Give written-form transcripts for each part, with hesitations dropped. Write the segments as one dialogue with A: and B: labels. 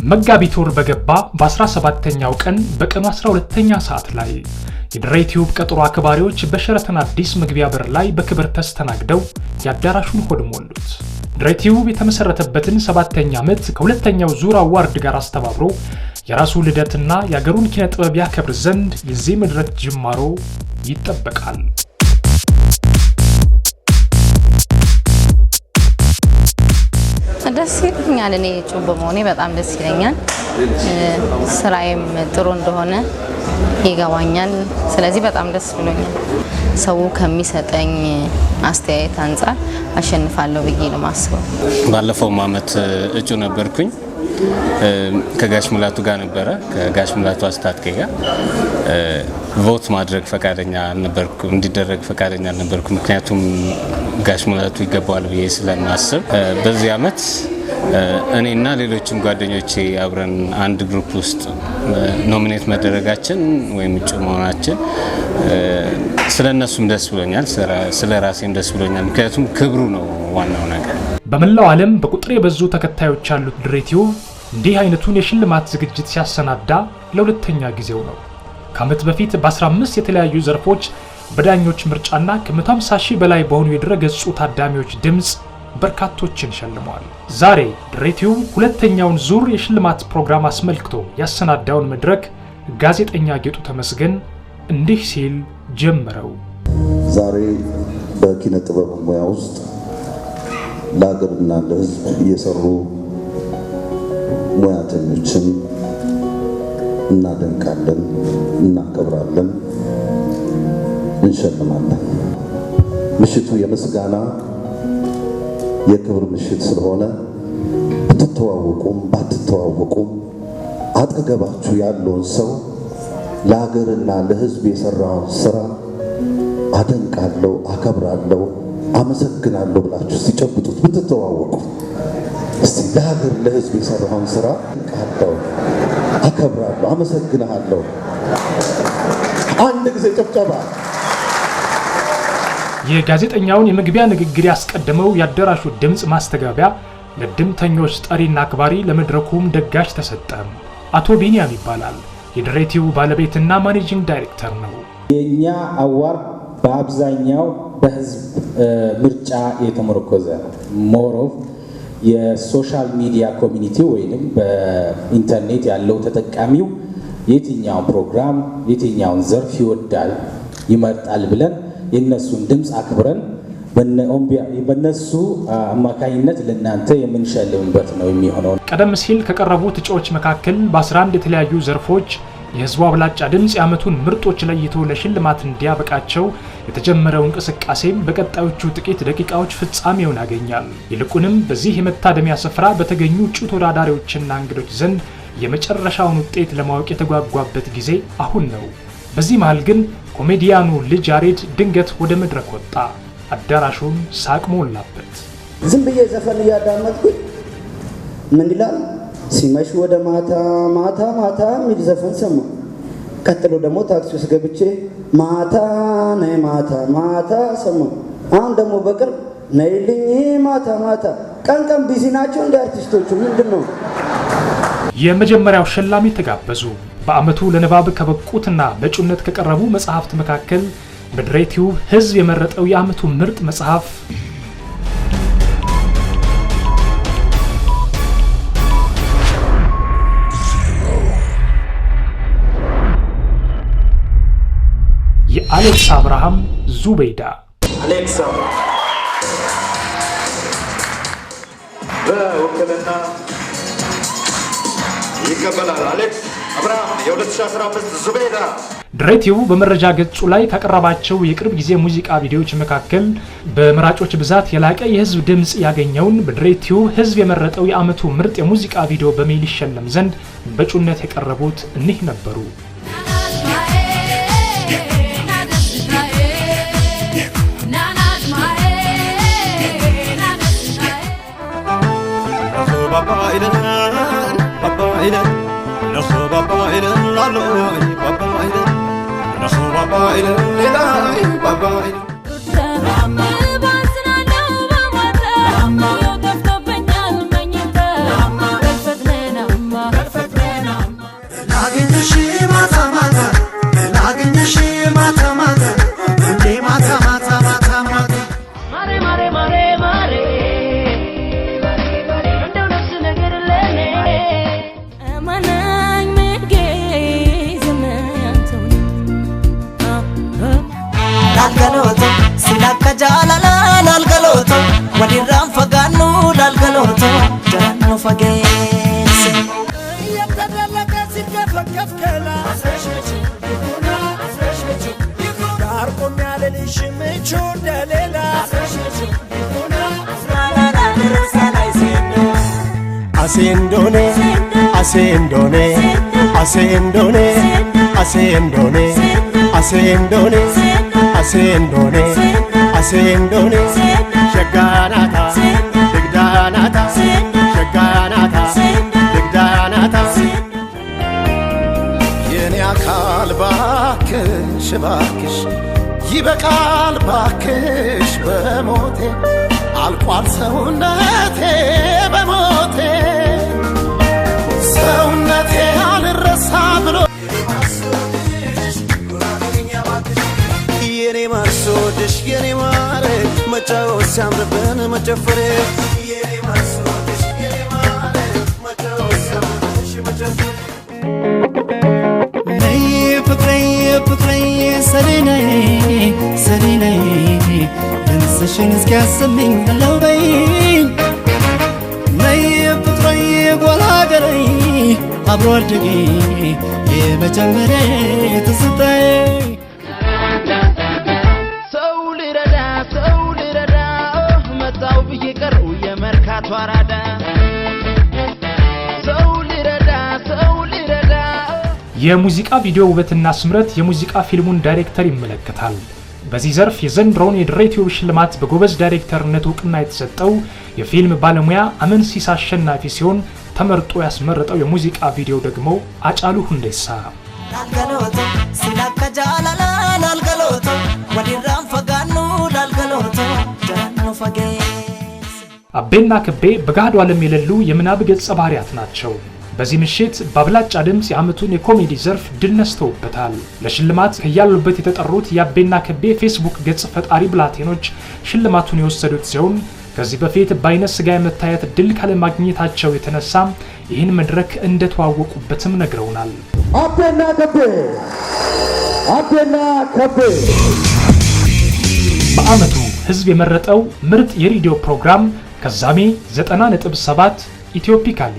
A: መጋቢት ወር በገባ በ17ኛው ቀን በቀኑ 12ኛ ሰዓት ላይ የድሬቲዩብ ቀጠሮ አክባሪዎች በሸራተን አዲስ መግቢያ በር ላይ በክብር ተስተናግደው ያዳራሹን ሆድ ሞሉት። ድሬቲዩብ የተመሰረተበትን 7ኛ ዓመት ከሁለተኛው ዙር አዋርድ ጋር አስተባብሮ የራሱ ልደትና ያገሩን ኪነ ጥበብ ያከብር ዘንድ የዚህ መድረክ ጅማሮ ይጠበቃል።
B: ደስ ይለኛል። እኔ ጩብ በመሆኔ በጣም ደስ ይለኛል። ስራዬም ጥሩ እንደሆነ ይገባኛል። ስለዚህ በጣም ደስ ብሎኛል። ሰው ከሚሰጠኝ አስተያየት አንፃር አሸንፋለሁ ብዬ ነው ማስበው።
C: ባለፈው ዓመት እጩ ነበርኩኝ። ከጋሽ ሙላቱ ጋር ነበረ። ከጋሽ ሙላቱ አስታጥቄ ጋር ቮት ማድረግ ፈቃደኛ አልነበርኩም፣ እንዲደረግ ፈቃደኛ አልነበርኩም። ምክንያቱም ጋሽ ሙላቱ ይገባዋል ብዬ ስለማስብ በዚህ ዓመት እኔና ሌሎችም ጓደኞቼ አብረን አንድ ግሩፕ ውስጥ ኖሚኔት መደረጋችን ወይም እጩ መሆናችን ስለነሱም ደስ ብሎኛል፣ ስለራሴም ደስ ብሎኛል። ምክንያቱም ክብሩ ነው ዋናው ነገር።
A: በመላው ዓለም በቁጥር የበዙ ተከታዮች ያሉት ድሬቲዩብ እንዲህ አይነቱን የሽልማት ዝግጅት ሲያሰናዳ ለሁለተኛ ጊዜው ነው። ከዓመት በፊት በ15 የተለያዩ ዘርፎች በዳኞች ምርጫና ከ150 ሺህ በላይ በሆኑ የድረገጹ ታዳሚዎች ድምጽ በርካቶችን ሸልመዋል። ዛሬ ድሬቲዩብ ሁለተኛውን ዙር የሽልማት ፕሮግራም አስመልክቶ ያሰናዳውን መድረክ ጋዜጠኛ ጌጡ ተመስገን እንዲህ ሲል ጀመረው።
D: ዛሬ በኪነ ጥበብ ሙያ ውስጥ ለሀገርና ለሕዝብ እየሰሩ ሙያተኞችን እናደንቃለን፣ እናከብራለን፣ እንሸልማለን። ምሽቱ የምስጋና የክብር ምሽት ስለሆነ ብትተዋወቁም ባትተዋወቁም አጠገባችሁ ያለውን ሰው ለሀገርና ለሕዝብ የሰራውን ስራ አደንቃለሁ፣ አከብራለሁ፣ አመሰግናለሁ ብላችሁ ሲጨብጡት ብትተዋወቁ እስቲ ለሀገር ለሕዝብ የሰራውን ስራ አደንቃለሁ፣ አከብራለሁ፣ አመሰግናለሁ። አንድ ጊዜ ጨብጨባ።
A: የጋዜጠኛውን የመግቢያ ንግግር ያስቀደመው ያዳራሹ ድምጽ ማስተጋቢያ ለድምተኞች ጠሪና አክባሪ ለመድረኩም ደጋሽ ተሰጠ። አቶ ቢኒያም ይባላል። የድሬቲዩብ ባለቤትና ማኔጂንግ ዳይሬክተር ነው።
E: የኛ አዋርድ በአብዛኛው በህዝብ ምርጫ የተመረኮዘ ሞሮፍ የሶሻል ሚዲያ ኮሚኒቲ ወይንም በኢንተርኔት ያለው ተጠቃሚው የትኛውን ፕሮግራም የትኛውን ዘርፍ ይወዳል ይመርጣል ብለን የነሱን ድምጽ አክብረን በነሱ አማካኝነት ለናንተ የምንሸልምበት ነው የሚሆነው።
A: ቀደም ሲል ከቀረቡት እጩዎች መካከል በ11 የተለያዩ ዘርፎች የህዝቡ አብላጫ ድምጽ የዓመቱን ምርጦች ለይቶ ለሽልማት እንዲያበቃቸው የተጀመረው እንቅስቃሴም በቀጣዮቹ ጥቂት ደቂቃዎች ፍጻሜውን ያገኛል። ይልቁንም በዚህ የመታደሚያ ስፍራ በተገኙ እጩ ተወዳዳሪዎችና እንግዶች ዘንድ የመጨረሻውን ውጤት ለማወቅ የተጓጓበት ጊዜ አሁን ነው። በዚህ መሃል ግን ኮሜዲያኑ ልጅ ያሬድ ድንገት ወደ መድረክ ወጣ። አዳራሹን ሳቅ ሞላበት።
F: ዝም ብዬ ዘፈን እያዳመጥኩኝ ምን ይላል ሲመሽ ወደ ማታ ማታ ማታ የሚል ዘፈን ሰማ። ቀጥሎ ደግሞ ታክሲ ውስጥ ገብቼ ማታ ነይ ማታ ማታ ሰማ። አሁን ደግሞ በቅርብ ነይልኝ ማታ ማታ። ቀን ቀን ቢዚ ናቸው እንደ አርቲስቶቹ ምንድነው?
A: የመጀመሪያው ሸላሚ ተጋበዙ። በአመቱ ለንባብ ከበቁትና በእጩነት ከቀረቡ መጽሐፍት መካከል በድሬቲዩብ ህዝብ የመረጠው የአመቱ ምርጥ መጽሐፍ የአሌክስ አብርሃም ዙቤይዳ።
G: አሌክስ በውክልና ይቀበላል። አሌክስ አብርሃም የ2015 ዙቤይዳ።
A: ድሬቲዩብ በመረጃ ገጹ ላይ ካቀረባቸው የቅርብ ጊዜ ሙዚቃ ቪዲዮዎች መካከል በመራጮች ብዛት የላቀ የህዝብ ድምጽ ያገኘውን በድሬቲዩብ ህዝብ የመረጠው የአመቱ ምርጥ የሙዚቃ ቪዲዮ በሚል ይሸለም ዘንድ በእጩነት የቀረቡት እኒህ ነበሩ።
H: Baba jaalala lalgaloto walirraan fagaannu lalgaloto jaannu fageesse yatadallaka sikka fakkafkala darqom yalelish michu dalela asendone asendone asendone asendone asendone asendone asendone shaganata digdanata shaganata digdanata
I: yene akal bakish bakish ይበቃል ባክሽ በሞቴ አልቋል ሰውነቴ በሞቴ ሰውነቴ አልረሳ ብሎ የኔ ማርሶድሽ የኔ ማር መጫወት ሲያምርብን መጨፈር የኔ ማርሶድሽ የኔ ማር መጫወት ሲያምርብሽ መጨፈር ፍቅሬ ሰሪነይ ሰሪነይ እንስሽን እስኪያስብኝ አለው በይኝ ነይ ፍቅሬ ጓላገረይ አብሮ አደጌ የመጀመሪያ ትዝታዬ ሰው ሊረዳ መጣው ብዬ ቀረው የመርካቶ አራዳ
A: የሙዚቃ ቪዲዮ ውበትና ስምረት የሙዚቃ ፊልሙን ዳይሬክተር ይመለከታል። በዚህ ዘርፍ የዘንድሮውን የድሬቲዩብ ሽልማት በጎበዝ ዳይሬክተርነት እውቅና የተሰጠው የፊልም ባለሙያ አመንሲሳ አሸናፊ ሲሆን ተመርጦ ያስመረጠው የሙዚቃ ቪዲዮ ደግሞ አጫሉ ሁንዴሳ። ላልገሎቶ ሲላከጃላላ ላልገሎቶ ወዲራም ፈጋኑ ላልገሎቶ ጃኑ ፈጌስ አቤና ከቤ በጋዱ ዓለም የሌሉ የምናብ ገጸ ባህሪያት ናቸው። በዚህ ምሽት በአብላጫ ድምጽ የዓመቱን የኮሜዲ ዘርፍ ድል ነስተውበታል። ለሽልማት ከያሉበት የተጠሩት የአቤና ከቤ ፌስቡክ ገጽ ፈጣሪ ብላቴኖች ሽልማቱን የወሰዱት ሲሆን ከዚህ በፊት በአይነ ስጋ የመታየት ድል ካለማግኘታቸው የተነሳ ይህን መድረክ እንደተዋወቁበትም ነግረውናል።
J: አቤና ከቤ
A: በዓመቱ ህዝብ የመረጠው ምርጥ የሬዲዮ ፕሮግራም ከዛሜ 90.7 ኢትዮፒካሊ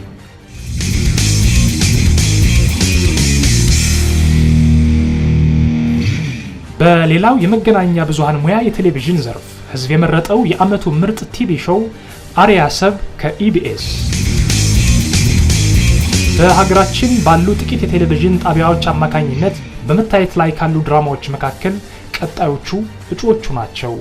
A: በሌላው የመገናኛ ብዙሃን ሙያ የቴሌቪዥን ዘርፍ ህዝብ የመረጠው የዓመቱ ምርጥ ቲቪ ሾው አሪያ ሰብ ከኢቢኤስ በሀገራችን ባሉ ጥቂት የቴሌቪዥን ጣቢያዎች አማካኝነት በመታየት ላይ ካሉ ድራማዎች መካከል ቀጣዮቹ እጩዎቹ ናቸው።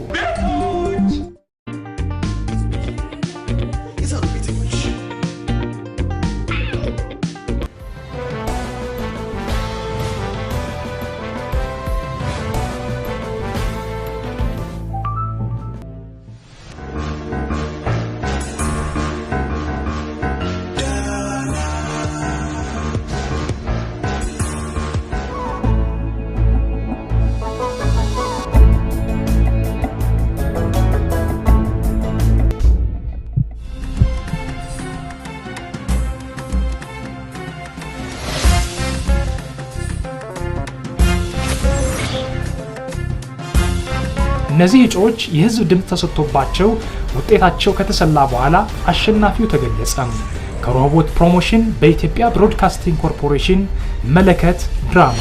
A: እነዚህ እጩዎች የህዝብ ድምጽ ተሰጥቶባቸው ውጤታቸው ከተሰላ በኋላ አሸናፊው ተገለጸ። ከሮቦት ፕሮሞሽን በኢትዮጵያ ብሮድካስቲንግ ኮርፖሬሽን መለከት ድራማ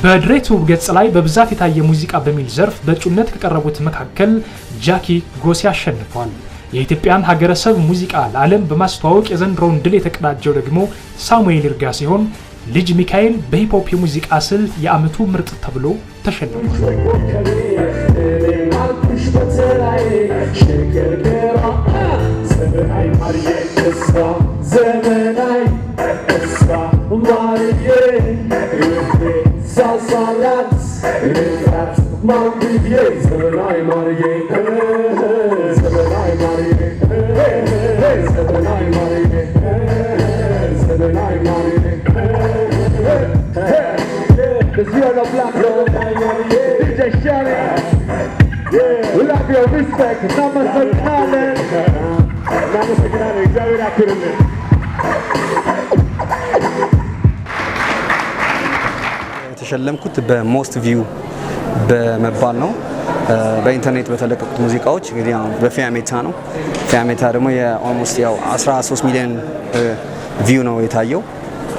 A: በድሬቲዩብ ገጽ ላይ በብዛት የታየ ሙዚቃ በሚል ዘርፍ በእጩነት ከቀረቡት መካከል ጃኪ ጎሲ አሸንፏል። የኢትዮጵያን ሀገረሰብ ሙዚቃ ለዓለም በማስተዋወቅ የዘንድሮውን ድል የተቀዳጀው ደግሞ ሳሙኤል ይርጋ ሲሆን ልጅ ሚካኤል በሂፕሆፕ የሙዚቃ ስልት የዓመቱ ምርጥ ተብሎ ተሸልሟል።
J: Cause you're the black girl, DJ Shelly. We love your respect. እናመሰግናለን። እግዚአብሔር ያክብርልን።
K: የተሸለምኩት በሞስት ቪው በመባል ነው። በኢንተርኔት በተለቀቁት ሙዚቃዎች እንግዲህ በፊያሜታ ነው። ፊያሜታ ደግሞ የኦልሞስት ያው 13 ሚሊዮን ቪው ነው የታየው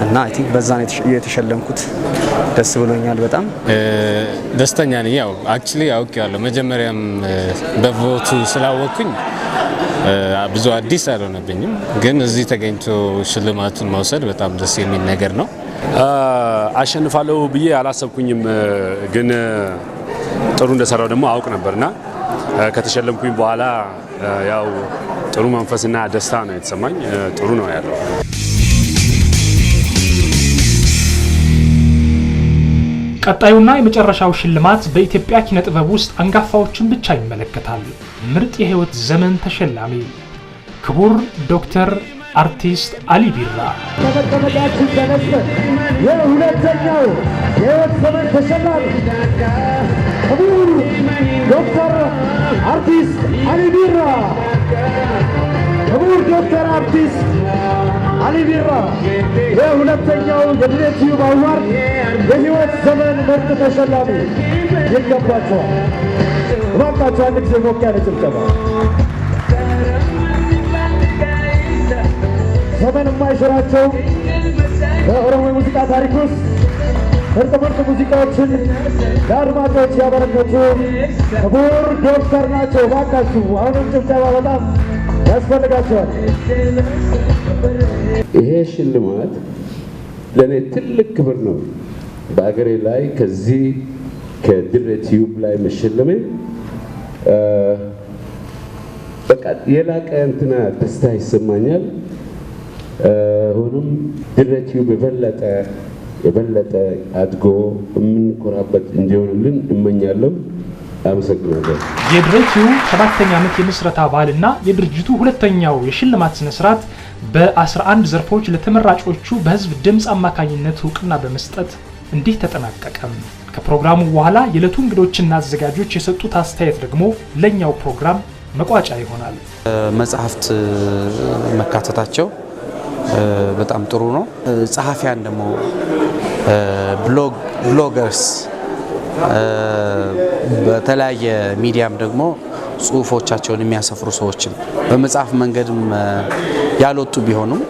K: እና አይ ቲንክ በዛ ነው የተሸለምኩት። ደስ ብሎኛል። በጣም
C: ደስተኛ ነኝ። ያው አክቹሊ አውቄዋለሁ መጀመሪያም በቮቱ ስላወቅኩኝ ብዙ አዲስ አልሆነብኝም፣ ግን እዚህ ተገኝቶ ሽልማቱን መውሰድ በጣም ደስ የሚል ነገር ነው።
L: አሸንፋለሁ ብዬ አላሰብኩኝም፣ ግን ጥሩ እንደሰራው ደግሞ አውቅ ነበርና ከተሸለምኩኝ በኋላ ያው ጥሩ መንፈስና ደስታ ነው የተሰማኝ። ጥሩ ነው ያለው።
A: ቀጣዩና የመጨረሻው ሽልማት በኢትዮጵያ ኪነ ጥበብ ውስጥ አንጋፋዎችን ብቻ ይመለከታል። ምርጥ የህይወት ዘመን ተሸላሚ ክቡር ዶክተር አርቲስት አሊ ቢራ።
J: ተመቀመጫችሁ ተነስተ የሁለተኛው የህይወት ዘመን ተሸላሚ ክቡር ዶክተር አርቲስት አሊ ቢራ። ክቡር ዶክተር አርቲስት አሊ ቢራ የሁለተኛው የድሬት ዩብ አዋርድ የህይወት ዘመን ምርጥ ተሸላሚ ይገባቸዋል። እባካችሁ አንድ ጊዜ ሞቅ ያለ ጭብጨባ። ዘመን የማይሽራቸው በኦሮሞ ሙዚቃ ታሪክ ውስጥ ምርጥ ሙዚቃዎችን ለአድማጮች ያበረከቱ ክቡር ዶክተር ናቸው። እባካችሁ አሁንም ጭብጨባ በጣም ያስፈልጋቸዋል።
M: ይሄ ሽልማት ለእኔ ትልቅ ክብር ነው። በአገሬ ላይ ከዚህ ከድሬ ቲዩብ ላይ መሸለሜ በቃ የላቀ እንትና ደስታ ይሰማኛል። ሆኖም ድሬ ቲዩብ የበለጠ አድጎ የምንኮራበት እንዲሆንልን እመኛለሁ። አመሰግናለሁ።
A: የድሬ ቲዩብ 7ኛ ዓመት የምስረታ በዓልና የድርጅቱ ሁለተኛው የሽልማት ስነ ስርዓት በ11 ዘርፎች ለተመራጮቹ በህዝብ ድምጽ አማካኝነት እውቅና በመስጠት እንዲህ ተጠናቀቀ። ከፕሮግራሙ በኋላ የዕለቱ እንግዶችና አዘጋጆች የሰጡት አስተያየት ደግሞ ለኛው ፕሮግራም መቋጫ ይሆናል።
N: መጽሐፍት መካተታቸው በጣም ጥሩ ነው። ጸሐፊያን ደግሞ ብሎገርስ በተለያየ ሚዲያም ደግሞ ጽሁፎቻቸውን የሚያሰፍሩ ሰዎችም በመጽሐፍ መንገድም ያልወጡ ቢሆኑም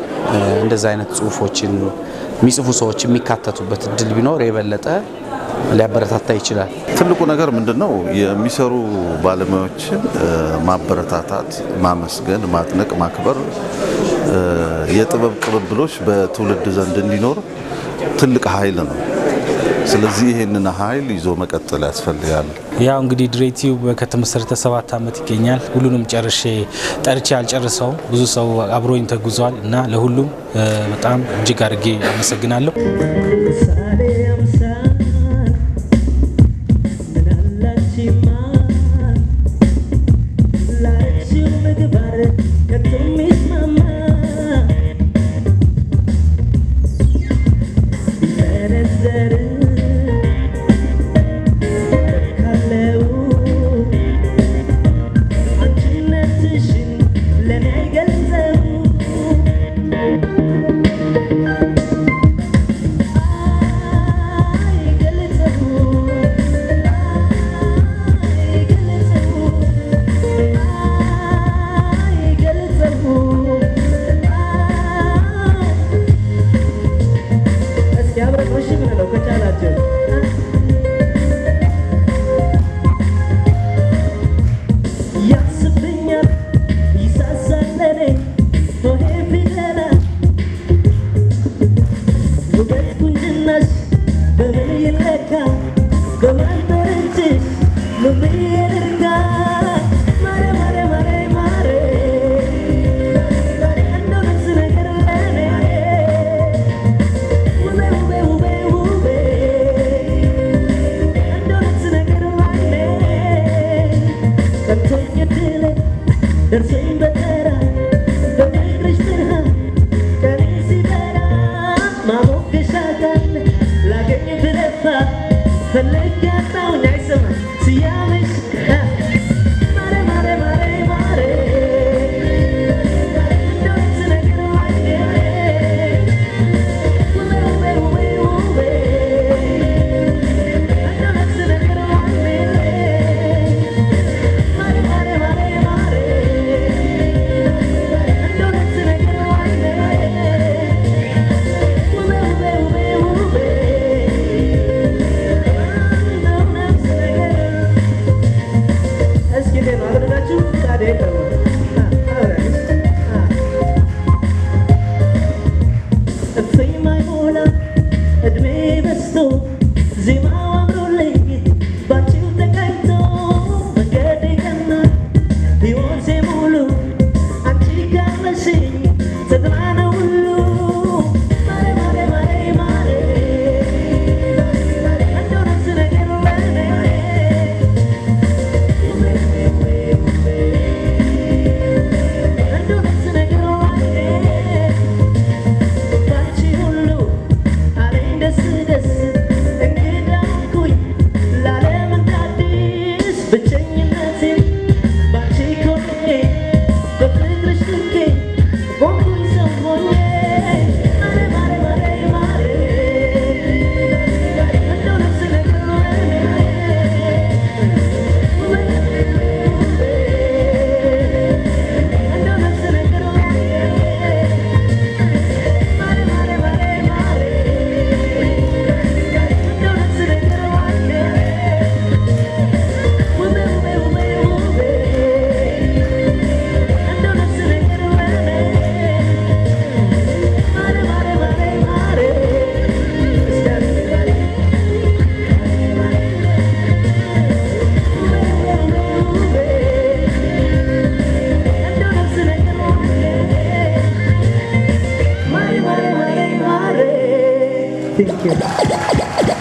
N: እንደዛ አይነት ጽሁፎችን የሚጽፉ ሰዎች የሚካተቱበት እድል ቢኖር የበለጠ ሊያበረታታ ይችላል።
D: ትልቁ ነገር ምንድነው? የሚሰሩ ባለሙያዎችን ማበረታታት፣ ማመስገን፣ ማጥነቅ፣ ማክበር፣ የጥበብ ቅብብሎች በትውልድ ዘንድ እንዲኖር ትልቅ ኃይል ነው። ስለዚህ ይሄንን ኃይል ይዞ መቀጠል ያስፈልጋል።
E: ያው እንግዲህ ድሬ ቲዩብ ከተመሰረተ 7 ዓመት ይገኛል። ሁሉንም ጠርቼ አልጨርሰውም። ብዙ ሰው አብሮኝ ተጉዟል እና ለሁሉም በጣም እጅግ አድርጌ አመሰግናለሁ።
I: Feliz que está un nice man, si ya ves, mare mare mare.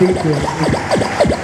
J: Thank you.